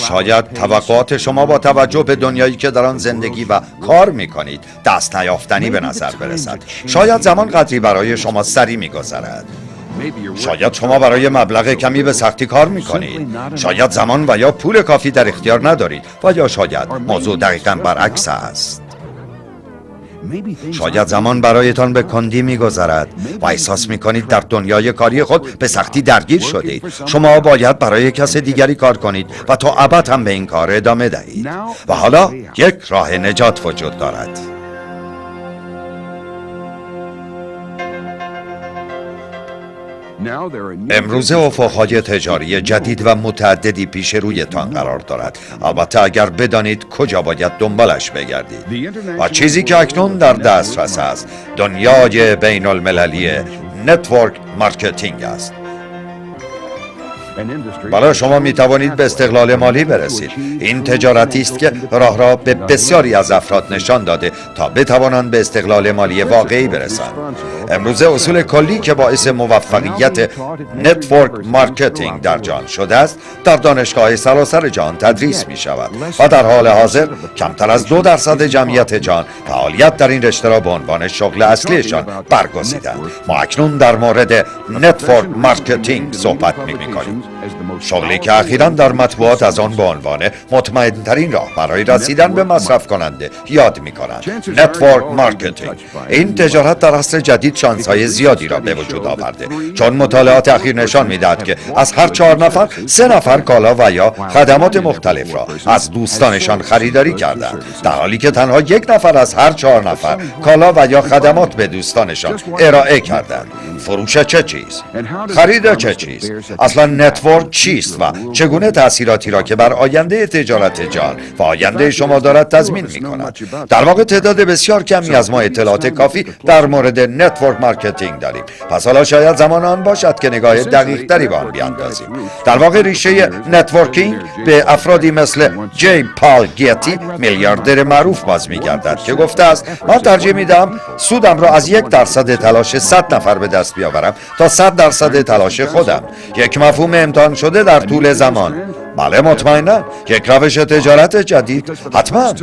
شاید توقعات شما با توجه به دنیایی که در آن زندگی و کار میکنید دست نیافتنی به نظر برسد. شاید زمان قدری برای شما سری میگذرد. شاید شما برای مبلغ کمی به سختی کار میکنید. شاید زمان و یا پول کافی در اختیار ندارید و یا شاید موضوع دقیقاً برعکس است. شاید زمان برایتان به کندی میگذرد و احساس میکنید در دنیای کاری خود به سختی درگیر شدید. شما باید برای کس دیگری کار کنید و تا ابد هم به این کار ادامه دهید. و حالا یک راه نجات وجود دارد. امروزه افق‌های تجاری جدید و متعددی پیش رویتان قرار دارد، البته اگر بدانید کجا باید دنبالش بگردید. و چیزی که اکنون در دسترس است دنیای بین المللی نتورک مارکتینگ است. برای شما می توانید به استقلال مالی برسید. این تجارتی است که راه را به بسیاری از افراد نشان داده تا بتوانند به استقلال مالی واقعی برسند. امروزه اصول کلی که باعث موفقیت نتورک مارکتینگ در جهان شده است در دانشگاه سراسر جهان تدریس می شود و در حال حاضر کمتر از 2% جمعیت جهان فعالیت در این رشته را به عنوان شغل اصلیشان برگزیدند. ما اکنون در مورد نتورک مارکتینگ صحبت می کنیم. شغلی که اخیراً در مطبوعات از آن به عنوان مطمئن‌ترین راه برای رسیدن به مصرف کننده یاد می‌کنند. نتورک مارکتینگ. این تجارت در عصر جدید شانس‌های زیادی را به وجود آورده، چون مطالعات اخیر نشان می‌دهد که از هر 4 نفر 3 نفر کالا و یا خدمات مختلف را از دوستانشان خریداری کردند، در حالی که تنها 1 نفر از هر 4 نفر کالا و یا خدمات به دوستانشان ارائه کردند. فروش چه چیز؟ خرید چه چیز؟ اصلا نتورک چیست و چگونه تأثیراتی را که بر آینده تجارت جهان و آینده شما دارد تضمین می کند؟ در واقع تعداد بسیار کمی از ما اطلاعات کافی در مورد نتورک مارکتینگ داریم. پس حالا شاید زمان آن باشد که نگاه دقیق تری به آن بیاندازیم. در واقع ریشه نتورکینگ به افرادی مثل جی پال گیتی، میلیاردر معروف باز می گردد که گفته است من ترجیح می دهم سودم را از 1% تلاش 100 نفر به دست بیاورم تا 100% تلاش خودم. یک مفهوم امتحان شده در طول زمان. بله مطمئنا یک روش تجارت جدید. حتما.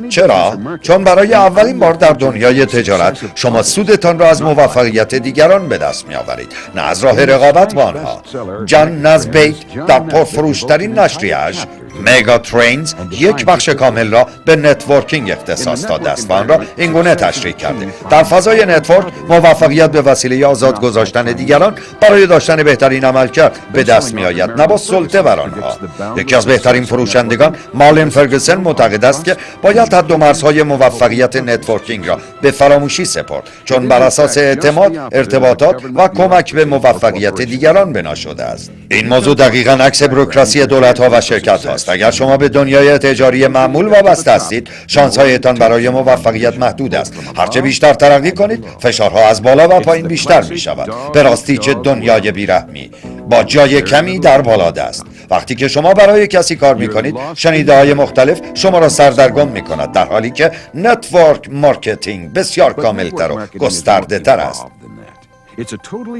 چرا؟ چون برای اولین بار در دنیای تجارت شما سودتان را از موفقیت دیگران به دست می آورید، نه از راه رقابت با آنها. جان نزبیت در پرفروشترین نشریه‌اش مگا ترینز یک بخش کامل را به نتورکینگ اختصاص داده است و آن را اینگونه تشریح کرده: در فضای نتورک موفقیت به وسیله آزاد گذاشتن دیگران برای داشتن بهترین عملکرد به دست می آید، نه با سلطه بر آنها. یکی از بهترین فروشندگان مالن فرگوسن معتقد است که باید حد و مرزهای موفقیت نتورکینگ را به فراموشی سپرد، چون بر اساس اعتماد، ارتباطات و کمک به موفقیت دیگران بنا شده است. این موضوع دقیقاً عکس بوروکراسی دولت‌ها و شرکت‌ها است. اگر شما به دنیای تجاری معمول وابسته هستید، شانس‌هایتان برای موفقیت محدود است. هرچه بیشتر ترقی کنید، فشارها از بالا و پایین بیشتر می‌شود. به راستی چه دنیای بی‌رحمی با جای کمی در بالاد است. وقتی که شما برای کسی کار می‌کنید، شنیده‌های مختلف شما را سردرگم می‌کند، در حالی که نتورک مارکتینگ بسیار کامل‌تر و گسترده‌تر است.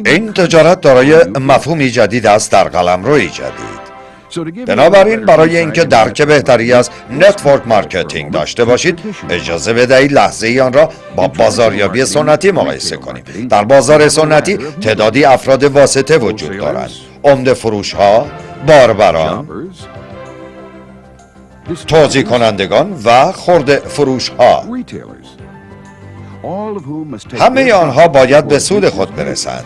این تجارت دارای مفهومی جدید است در قلمروی جدید. بنابراین برای اینکه درک بهتری از نتورک مارکتینگ داشته باشید، اجازه بدهید لحظه ای آن را با بازاریابی سنتی مقایسه کنیم. در بازار سنتی تعدادی افراد واسطه وجود دارند: عمده فروش ها، باربران، توزیع کنندگان و خرده فروش ها. همه آنها باید به سود خود برسند.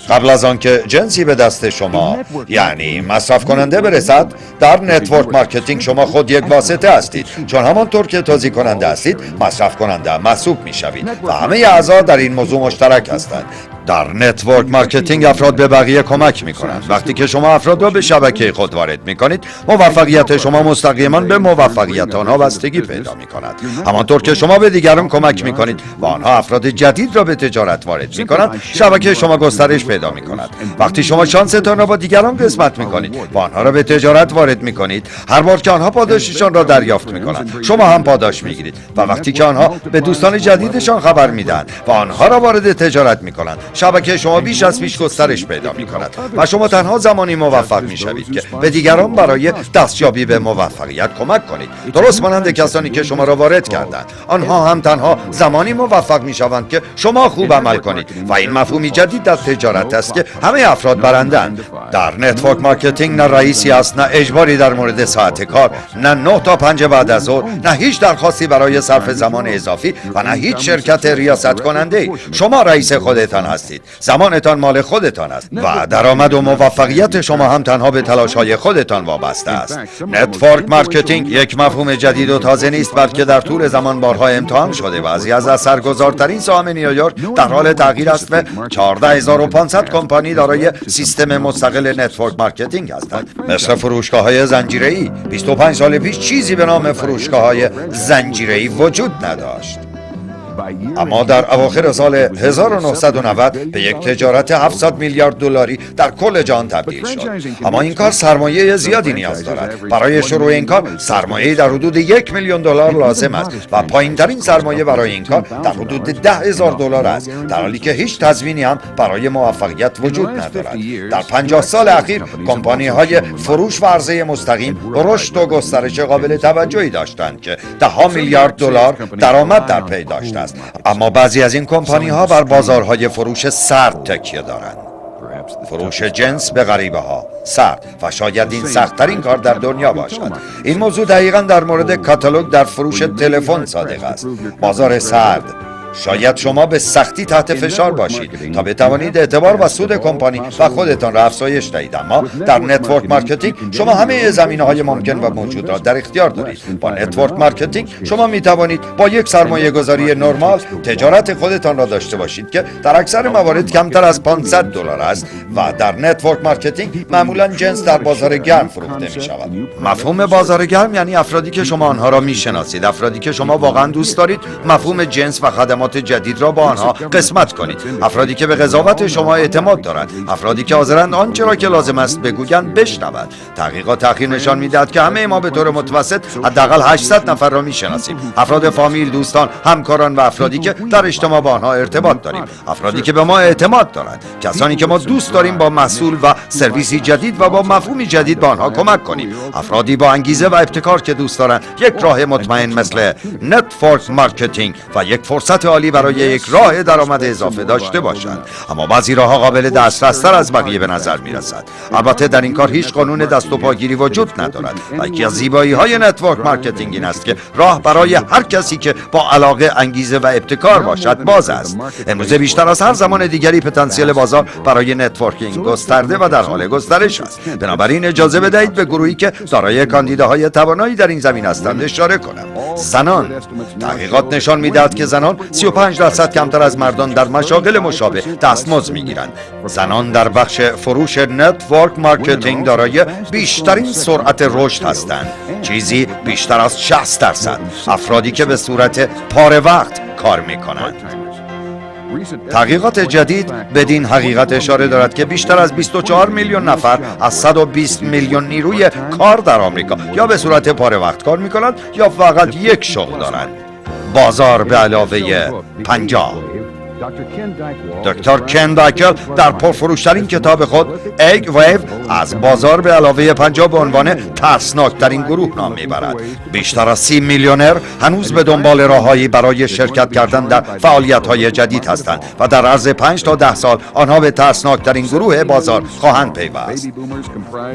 قبل از آنکه جنسی به دست شما یعنی مصرف کننده برسد، در نتورک مارکتینگ شما خود یک واسطه هستید، چون همانطور که توزیع کننده هستید مصرف کننده محسوب می شوید و همه اعضا در این موضوع مشترک هستند. در نتورک مارکتینگ افراد به بقیه کمک می کنند. وقتی که شما افراد را به شبکه خود وارد می کنید، موفقیت شما مستقیما به موفقیت آنها بستگی پیدا می کند. همانطور که شما به دیگران کمک می کنید و آنها افراد جدید را به تجارت وارد می کنند، شبکه شما گسترش پیدا می کند. وقتی شما شانستان را با دیگران قسمت می کنید و آنها را به تجارت وارد می کنید، هر بار که آنها پاداششان را دریافت می کنند، شما هم پاداش می گیرید و وقتی که آنها به دوستان جدیدشان خبر می دهند و آنها را وارد تجارت می کنند، شبکه شما بیش از پیش گسترش پیدا می کند و شما تنها زمانی موفق می شوید که به دیگران برای دستیابی به موفقیت کمک کنید. درست مانند کسانی که شما را وارد کردند، آنها هم تنها زمانی موفق می شوند که شما خوب عمل کنید و این مفهومی جدید در تجارت است که همه افراد برندند. در نتورک مارکتینگ نه رئیسی است، نه اجباری در مورد ساعت کار، نه 9 تا 5 بعد از ظهر، نه هیچ درخواستی برای صرف زمان اضافی و نه هیچ شرکت ریاست کننده. شما رئیس خودتان هستید، زمانتان مال خودتان است و درآمد و موفقیت شما هم تنها به تلاش‌های خودتان وابسته است. نتورک مارکتینگ یک مفهوم جدید و تازه نیست، بلکه در طول زمان بارها امتحان شده و از اثرگذارترین سهام نیویورک در حال تغییر است و 14500 کمپانی دارای سیستم مستقل نتورک مارکتینگ هستند. مثل فروشگاه‌های زنجیره‌ای 25 سال پیش چیزی به نام فروشگاه‌های زنجیره‌ای وجود نداشت. اما در اواخر سال 1990 به یک تجارت 700 میلیارد دلاری در کل جهان تبدیل شد. اما این کار سرمایه زیادی نیاز دارد. برای شروع این کار سرمایه در حدود 1 میلیون دلار لازم است و پایین‌ترین سرمایه برای این کار در حدود 10,000 دلار است، در حالی که هیچ تضمینی هم برای موفقیت وجود ندارد. در 50 سال اخیر کمپانی‌های فروش و عرضه مستقیم رشد و گسترش قابل توجهی داشتند که 10 میلیارد دلار درآمد در پی داشته است. اما بعضی از این کمپانی‌ها بر بازارهای فروش سرد تکیه دارند. فروش جنس به غریبه ها، سرد و شاید این سخت‌ترین کار در دنیا باشد. این موضوع دقیقاً در مورد کاتالوگ در فروش تلفن صادق است. بازار سرد. شاید شما به سختی تحت فشار باشید تا بتوانید اعتبار و سود کمپانی و خودتان را افزایش دهید، اما در نتورک مارکتینگ شما همه زمینه‌های ممکن و موجود را در اختیار دارید. با نتورک مارکتینگ شما می توانید با یک سرمایه گذاری نرمال تجارت خودتان را داشته باشید که در اکثر موارد کمتر از 500 دلار است و در نتورک مارکتینگ معمولاً جنس در بازار گرم فروخته می شود. مفهوم بازار گرم یعنی افرادی که شما آنها را می شناسید، افرادی که شما واقعاً دوست دارید مفهوم جنس و خدمات جدید را با آنها قسمت کنید، افرادی که به قضاوت شما اعتماد دارند، افرادی که حاضرند آنچه را که لازم است بگویند بشنوند. تحقیقات اخیر نشان می‌دهد که همه ما به طور متوسط حداقل 800 نفر را می‌شناسیم، افراد فامیل، دوستان، همکاران و افرادی که در اجتماع با آنها ارتباط داریم، افرادی که به ما اعتماد دارند، کسانی که ما دوست داریم با محصول و سرویسی جدید و با مفهومی جدید با آنها کمک کنیم، افرادی با انگیزه و ابتکار که دوست دارند یک راه مطمئن مثل نتورک مارکتینگ و یک فرصت عالی برای یک راه درآمد اضافه داشته باشند. اما بعضی راه‌ها قابل دسترس‌تر از بقیه به نظر می‌رسد. البته در این کار هیچ قانون دست و پاگیری وجود ندارد. و یکی از زیبایی‌های نتورک مارکتینگ این است که راه برای هر کسی که با علاقه، انگیزه و ابتکار باشد باز است. امروزه بیشتر از هر زمان دیگری پتانسیل بازار برای نتورکینگ گسترده و در حال گسترش است. بنابراین اجازه بدهید به گروهی که دارای کاندیداهای توانایی در این زمین هستند اشاره کنم. زنان. تحقیقات نشان می‌دهد که زنان 35% کمتر از مردان در مشاغل مشابه دستمزد می‌گیرند. زنان در بخش فروش نتورک مارکتینگ دارای بیشترین سرعت رشد هستند، چیزی بیشتر از 60%. افرادی که به صورت پاره وقت کار می‌کنند. تحقیقات جدید بدین حقیقت اشاره دارد که بیشتر از 24 میلیون نفر از 120 میلیون نیروی کار در آمریکا یا به صورت پاره وقت کار می‌کنند یا فقط یک شغل دارند. بازار به علاوه 50. دکتر کن دایکل در پرفروشترین کتاب خود اگ ویو از بازار به علاوه 50 به عنوان ترسناکترین گروه نام میبرد. بیشتر از 30 میلیونر هنوز به دنبال راههایی برای شرکت کردن در فعالیت‌های جدید هستند و در عرض 5 تا 10 سال آنها به ترسناکترین گروه بازار خواهند پیوست.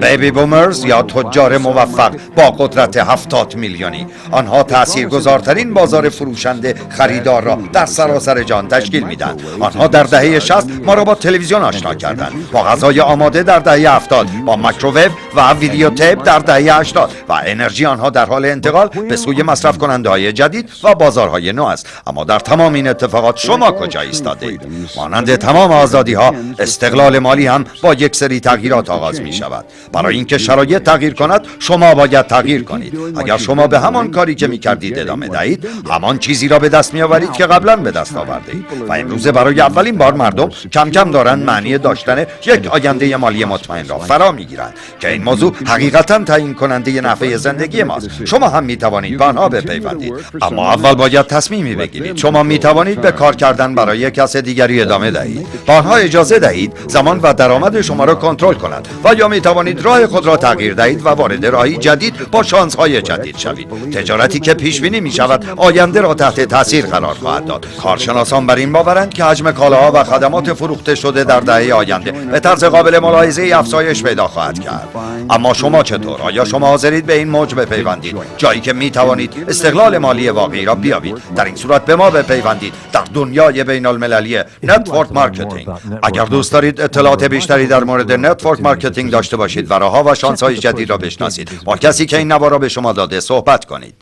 بیبی بومرز یا تجار موفق با قدرت 70 میلیونی، آنها تاثیرگذارترین بازار فروشنده خریدار را در سراسر جهان تشکیل میدهند. آنها در دهه 60 ما را با تلویزیون آشنا کردند، با غذای آماده در دهه 70، با مایکروویو و ویدیو تیپ در دهه 80 و انرژی آنها در حال انتقال به سوی مصرف کننده های جدید و بازارهای نو است. اما در تمام این اتفاقات شما کجا ایستادید؟ مانند تمام آزادی ها، استقلال مالی هم با یک سری تغییرات آغاز می شود. برای اینکه شرایط تغییر کند شما باید تغییر کنید. اگر شما به همان کاری که می کردید ادامه دهید، همان چیزی را به دست می آورید که قبلا به دست آورده اید. و امروزه برای اولین بار مردم کم کم دارند معنی داشتن یک آینده مالی مطمئن را فرا میگیرند که این موضوع حقیقتا تعیین کننده نحوه زندگی ماست. شما هم می توانید به آنها بپیوندید، اما اول باید تصمیمی بگیرید. شما می توانید به کار کردن برای کس دیگری ادامه دهید، به آنها اجازه دهید زمان و درآمد شما را کنترل کنند، و یا می توانید راه خود را تغییر دهید و وارد راهی جدید با شانس های جدید شوید. تجارتی که پیش بینی می شود آینده را تحت تاثیر قرار خواهد داد. کارشناسان بر این باورند که حجم کالاها و خدمات فروخته شده در دهه آینده به طرز قابل ملاحظه‌ای افزایش پیدا خواهد کرد. اما شما چطور؟ آیا شما حاضرید به این موج بپیوندید، جایی که می توانید استقلال مالی واقعی را بیابید؟ در این صورت به ما بپیوندید در دنیای بین المللی نتورک مارکتینگ. اگر دوست دارید اطلاعات بیشتری در مورد نتورک مارکتینگ داشته باشید و راه‌ها و شانس‌های جدید را بشناسید، با کسی که این نوار را به شما داده صحبت کنید.